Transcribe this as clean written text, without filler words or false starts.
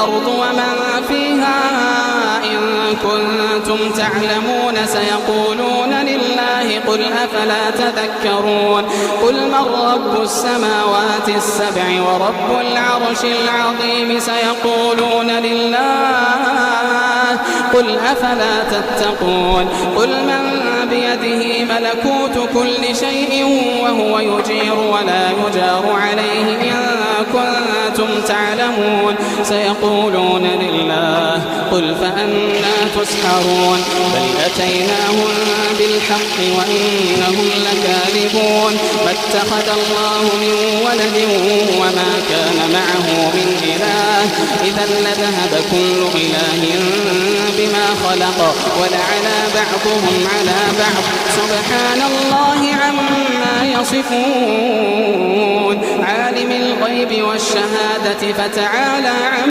والأرض ومن فيها إن كنتم تعلمون سيقولون لله قل أفلا تذكرون قل من رب السماوات السبع ورب العرش العظيم سيقولون لله قل أفلا تتقون قل من بيده ملكوت كل شيء وهو يجير ولا يجار عليه إن كنتم تعلمون سيقولون لله قل فأنى تسحرون بل أتيناهم بالحق وإنهم لكاذبون ما اتخذ الله من ولد وما كان معه من إله إذا لذهب كل إله بما خلق ولعلى بعضهم على بعض سبحان الله عما يصفون عالم الغيب والشهادة فتعالى